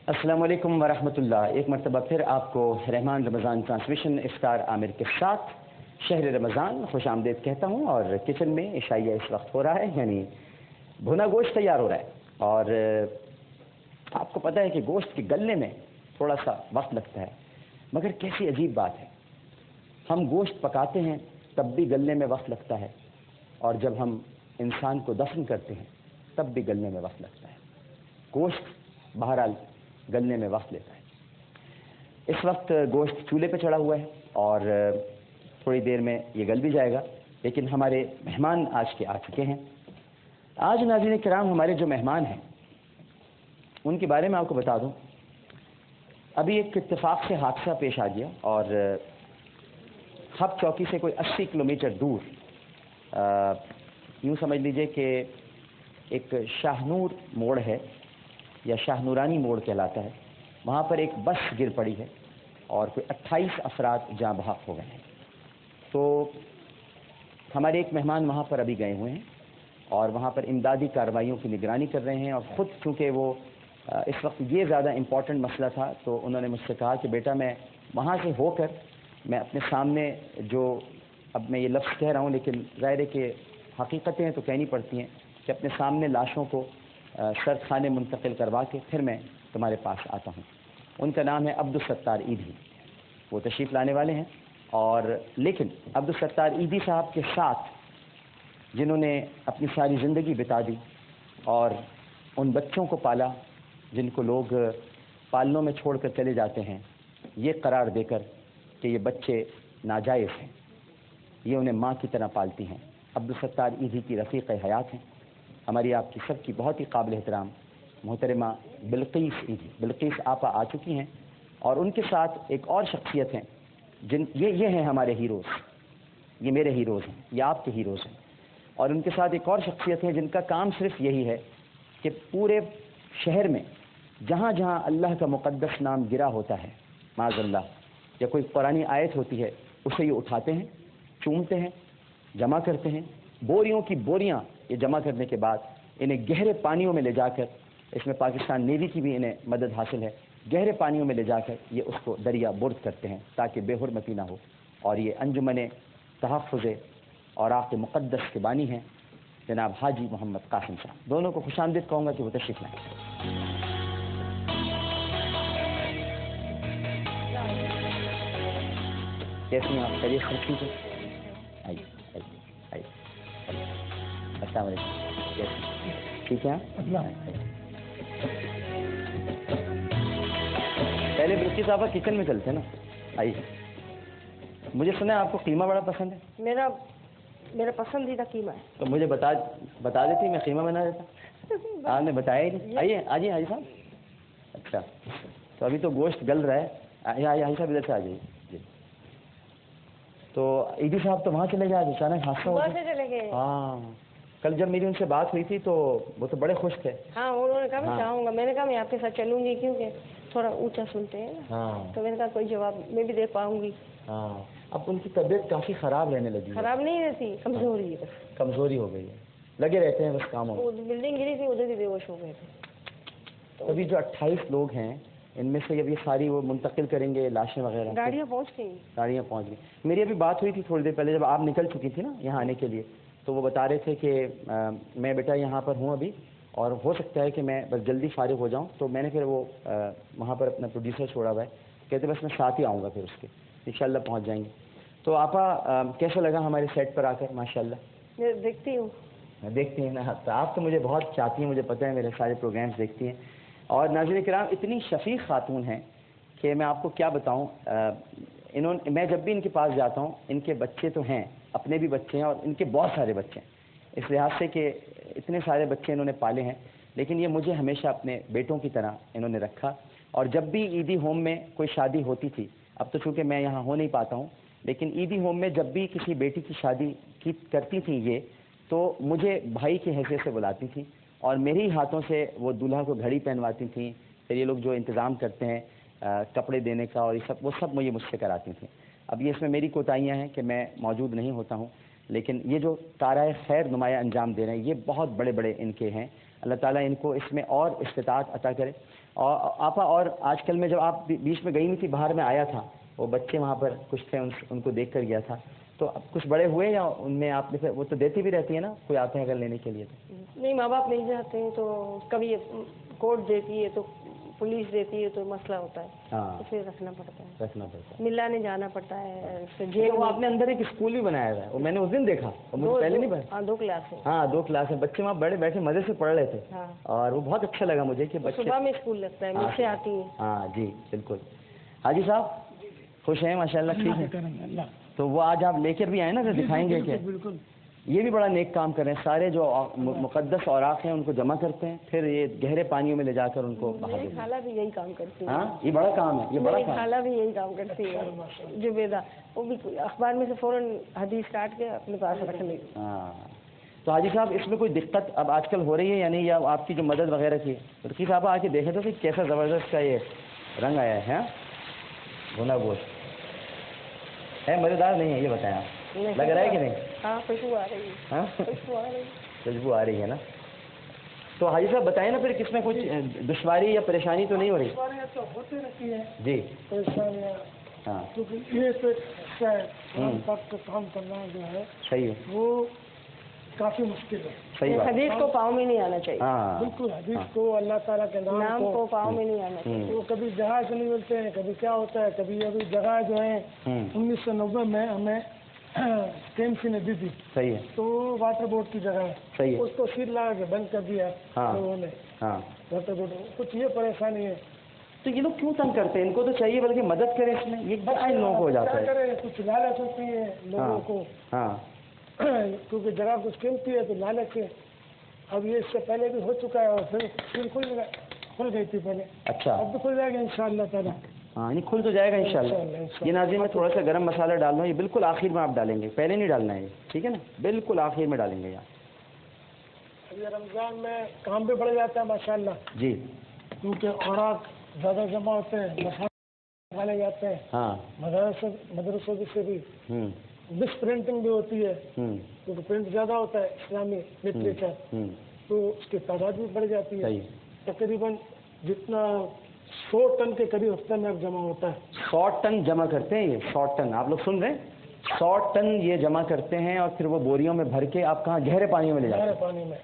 अस्सलाम वालेकुम वरहमतुल्लाह। एक मरतबा फिर आपको रहमान रमज़ान ट्रांसमिशन इफ्तार आमिर के साथ शहर रमज़ान खुश आमदीद कहता हूँ। और किचन में इशाइया इस वक्त हो रहा है, यानी भुना गोश्त तैयार हो रहा है। और आपको पता है कि गोश्त के गलने में थोड़ा सा वक्त लगता है, मगर कैसी अजीब बात है, हम गोश्त पकाते हैं तब भी गलने में वक्त लगता है, और जब हम इंसान को दफन करते हैं तब भी गलने में वक्त लगता है। गोश्त बहरहाल गलने में वक्त लेता है। इस वक्त गोश्त चूल्हे पे चढ़ा हुआ है और थोड़ी देर में ये गल भी जाएगा, लेकिन हमारे मेहमान आज के आ चुके हैं। आज नाज़रीन किराम हमारे जो मेहमान हैं उनके बारे में आपको बता दूं, अभी एक इत्तेफाक से हादसा पेश आ गया और हब चौकी से कोई 80 किलोमीटर दूर यूँ समझ लीजिए कि एक शाहनूर मोड़ है या शाहनूरानी मोड़ कहलाता है, वहाँ पर एक बस गिर पड़ी है और कोई 28 अफराद जाँ बहक हो गए हैं। तो हमारे एक मेहमान वहाँ पर अभी गए हुए हैं और वहाँ पर इमदादी कार्रवाइयों की निगरानी कर रहे हैं। और ख़ुद चूँकि वो इस वक्त ये ज़्यादा इम्पॉर्टेंट मसला था, तो उन्होंने मुझसे कहा कि बेटा मैं वहाँ से होकर मैं अपने सामने जो, अब मैं ये लफ्ज़ कह रहा हूँ लेकिन ज़ाहिर है कि हकीकतें तो कहनी पड़ती हैं, कि अपने सामने लाशों को सर्द खाने मुंतकिल करवा के फिर मैं तुम्हारे पास आता हूँ। उनका नाम है अब्दुल सत्तार ईदी, वो तशरीफ़ लाने वाले हैं। और लेकिन अब्दुल सत्तार ईदी साहब के साथ जिन्होंने अपनी सारी ज़िंदगी बिता दी और उन बच्चों को पाला जिनको लोग पालनों में छोड़ कर चले जाते हैं, ये करार देकर कि ये बच्चे नाजायज़ हैं, ये उन्हें माँ की तरह पालती हैं। अब्दुल सत्तार ईदी की रफ़ीक़ हयात हैं, हमारी आपकी सबकी बहुत ही काबिल एहतराम मोहतरमा बिल्कीस ईदी, बिल्कीस आपा आ चुकी हैं। और उनके साथ एक और शख्सियत हैं जिन ये हैं हमारे हीरोज़, ये मेरे हीरोज़ हैं, ये आपके हीरोज़ हैं। और उनके साथ एक और शख्सियत है जिनका काम सिर्फ यही है कि पूरे शहर में जहाँ जहाँ अल्लाह का मुक़द्दस नाम गिरा होता है, माज़अल्लाह, या कोई कुरानी आयत होती है, उसे ये उठाते हैं, चूमते हैं, जमा करते हैं। बोरियों की बोरियां ये जमा करने के बाद इन्हें गहरे पानियों में ले जाकर, इसमें पाकिस्तान नेवी की भी इन्हें मदद हासिल है, गहरे पानियों में ले जाकर ये उसको दरिया बुर्द करते हैं ताकि बेहुरमती ना हो। और ये अंजुमन तहफ़्फ़ुज़ और आपके मुक़द्दस के बानी हैं जनाब हाजी मोहम्मद कासिम साहब। दोनों को खुशामदीद कहूँगा कि वो तशरीफ़ लाएं। कैसी हैं आप? खैरियत से ठीक है? आइए आइए आइए। अस्सलाम वालेकुम, कैसे ठीक है? पहले बिल्किस साहब किचन में चलते हैं ना, आइए। मुझे सुना है आपको कीमा बड़ा पसंद है। मेरा पसंदीदा कीमा है। तो मुझे बता देती, मैं कीमा बना देता। आपने बताया ही नहीं। आइए आइए हाजी साहब। अच्छा, तो अभी तो गोश्त गल रहा है। हाजी साहब इधर से आ जाइए जी। तो ईदी साहब तो वहाँ चले गए, अचानक हादसा हो गया। चले गए। हाँ, कल जब मेरी उनसे बात हुई थी तो वो तो बड़े खुश थे। हाँ, उन्होंने कहा मैं चाहूँगा, मैंने कहा मैं आपके साथ चलूँगी क्योंकि थोड़ा ऊंचा सुनते हैं ना। हाँ, तो मैंने कहा कोई जवाब मैं भी दे पाऊँगी। हाँ, अब उनकी तबीयत काफ़ी ख़राब रहने लगी है। खराब नहीं रहती, कमजोरी है बस। कमज़ोरी हो गई है, लगे रहते हैं बस कामों में। वो बिल्डिंग गिरी थी, उधर ही बेहोश हो गए थे। तो अभी जो 28 लोग हैं इनमें से अभी सारी वो मुंतकिल करेंगे लाशें वगैरह। गाड़ियाँ पहुँच गई। गाड़ियाँ पहुँच गई। मेरी अभी बात हुई थी थोड़ी देर पहले, जब आप निकल चुकी थी ना यहाँ आने के लिए, तो वो बता रहे थे कि मैं बेटा यहाँ पर हूँ अभी और हो सकता है कि मैं बस जल्दी फारिग हो जाऊँ। तो मैंने फिर वो वहाँ पर अपना प्रोड्यूसर छोड़ा हुआ है, कहते बस मैं साथ ही आऊँगा, फिर उसके इंशाल्लाह पहुँच जाएंगे। तो आपा कैसा लगा हमारे सेट पर आकर? माशाल्लाह। मैं देखती हूँ। देखती हैं ना, तो आप तो मुझे बहुत चाहती हैं, मुझे पता है, मेरे सारे प्रोग्राम्स देखती हैं। और नाज़रीन किराम इतनी शफ़ीक़ खातून हैं कि मैं आपको क्या बताऊं। मैं जब भी इनके पास जाता हूं, इनके बच्चे तो हैं, अपने भी बच्चे हैं और इनके बहुत सारे बच्चे हैं, इस लिहाज से कि इतने सारे बच्चे इन्होंने पाले हैं। लेकिन ये मुझे हमेशा अपने बेटों की तरह इन्होंने रखा। और जब भी ईदी होम में कोई शादी होती थी, अब तो चूँकि मैं यहाँ हो नहीं पाता हूँ, लेकिन ईदी होम में जब भी किसी बेटी की शादी करती थी ये, तो मुझे भाई की हैसियत से बुलाती थी और मेरे ही हाथों से वो दूल्हा को घड़ी पहनवाती थी। फिर ये लोग जो इंतज़ाम करते हैं कपड़े देने का और ये सब, वो सब मुझसे कराती थी। अब ये इसमें मेरी कोताहियाँ हैं कि मैं मौजूद नहीं होता हूँ, लेकिन ये जो काराए खैर नुमाया अंजाम दे रहे हैं, ये बहुत बड़े बड़े इनके हैं। اللہ تعالیٰ ان کو اس میں اور استطاعت عطا کرے. اور آپا، اور آج کل میں جب آپ بیچ میں گئی نہیں تھی، باہر میں آیا تھا، وہ بچے وہاں پر کچھ تھے، ان کو دیکھ کر گیا تھا، تو اب کچھ بڑے ہوئے یا ان میں آپ نے وہ تو دیتی بھی رہتی ہے نا، کوئی آتے ہیں اگر لینے کے لیے تو؟ نہیں، ماں باپ نہیں جاتے ہیں تو کبھی کورٹ دیتی ہے تو پولیس دیتی ہے تو مسئلہ ہوتا ہے. ہاں، تو پھر رکھنا پڑتا ہے، ہے. ملانے جانا پڑتا ہے. پھر جی، وہ آپ نے اندر ایک اسکول بھی بنایا ہوا ہے، وہ میں نے اس دن دیکھا، اور مجھے پہلے نہیں پتا. ہاں، 2 کلاس ہے. ہاں، 2 کلاس ہیں، بچے وہاں بڑے بیٹھے مزے سے پڑھ رہے تھے. ہاں، اور وہ بہت اچھا لگا مجھے کہ بچے صبح میں اسکول لگتا ہے، مجھ سے آتی ہیں. ہاں جی بالکل. حاجی صاحب خوش ہیں ماشاء اللہ؟ ٹھیک ہے. تو وہ آج آپ لے کر بھی آئے نا، تو دکھائیں گے کہ بالکل یہ بھی بڑا نیک کام کر رہے ہیں. سارے جو مقدس اوراق ہیں ان کو جمع کرتے ہیں، پھر یہ گہرے پانیوں میں لے جا کر ان کو باہر میری خالہ بھی یہی کام کرتی ہے. ہاں، یہ بڑا کام ہے، یہ بڑا میری کام. خالہ بھی یہی کام کرتی ہے، جبیدہ. وہ بھی اخبار میں سے فوراً حدیث کاٹ کے اپنے پاس رکھ لی. ہاں. تو حاجی صاحب اس میں کوئی دقت اب آج کل ہو رہی ہے یعنی، یا آپ کی جو مدد وغیرہ کی؟ رقی صاحب آ کے دیکھے تو کہ کیسا زبردست کا یہ رنگ آیا ہے. بھونا گوشت ہے، مزیدار نہیں ہے یہ بتائیں آپ؟ لگ رہا ہے کہ نہیں؟ ہاں، خوشبو آ رہی ہے. ہاں، خوشبو آ رہی ہے. خوشبو آ رہی ہے نا. تو حاجی صاحب بتائیں نا پھر کس میں کچھ دشواری یا پریشانی تو نہیں ہو رہی؟ تو ہوتی رہتی ہے جی. پریشانیاں، ہاں کیونکہ یہ تو قرآن پاک کا کام کرنا جو ہے صحیح ہے، وہ کافی مشکل ہے. صحیح بات. حدیث کو پاؤں میں نہیں آنا چاہیے. ہاں بالکل حدیث کو، اللہ تعالیٰ کے نام نام کو پاؤں میں نہیں آنا چاہیے. وہ کبھی جہاز نہیں ملتے ہیں، کبھی کیا ہوتا ہے، کبھی ابھی جگہ جو ہے 1990 میں ہمیں KMC نے دی تھی. صحیح ہے. تو واٹر بورڈ کی جگہ ہے، صحیح ہے. اس کو سیل لگا کے بند کر دیا ہاں. لوگوں نے. ہاں. واٹر بورڈ کچھ یہ پریشانی ہے. تو یہ لوگ کیوں تنگ کرتے ہیں؟ ان کو تو چاہیے بلکہ مدد کریں اس میں. یہ بڑا ان لوگوں کو ہو جاتا ہے. کیا کریں، کچھ لالچ ہوتی ہے لوگوں کو. ہاں. کیونکہ جگہ کچھ قیمتی ہے تو لالچ ہے. اب یہ اس سے پہلے بھی ہو چکا ہے، اور پھر کھل گئی تھی پہلے. اچھا. اب تو کھل جائے گا انشاءاللہ تعالیٰ. ہاں، نہیں کھل تو جائے گا انشاءاللہ. یہ ناظرین میں تھوڑا سا گرم مسالہ ڈال دوں، یہ بالکل آخر میں آپ ڈالیں گے، پہلے نہیں ڈالنا ہے یہ، ٹھیک ہے نا؟ بالکل آخر میں ڈالیں گے یہاں. ابھی رمضان میں کام بھی بڑھ جاتا ہے ماشاءاللہ، جی. کیونکہ اوراق زیادہ جمع ہوتے ہیں، مسائل ڈالے جاتے ہیں. ہاں. مدرسوں سے بھی مس پرنٹنگ بھی ہوتی ہے، کیونکہ پرنٹ زیادہ ہوتا ہے اسلامی لٹریچر، تو اس کی تعداد بھی بڑھ جاتی ہے. تقریباً جتنا 100 ٹن کے قریب ہفتے میں اب جمع ہوتا ہے. 100 ٹن جمع کرتے ہیں یہ، 100 ٹن آپ لوگ سن رہے ہیں؟ 100 ٹن یہ جمع کرتے ہیں، اور پھر وہ بوریوں میں بھر کے آپ کہاں گہرے پانیوں میں لے جاتے ہیں؟ گہرے پانی میں.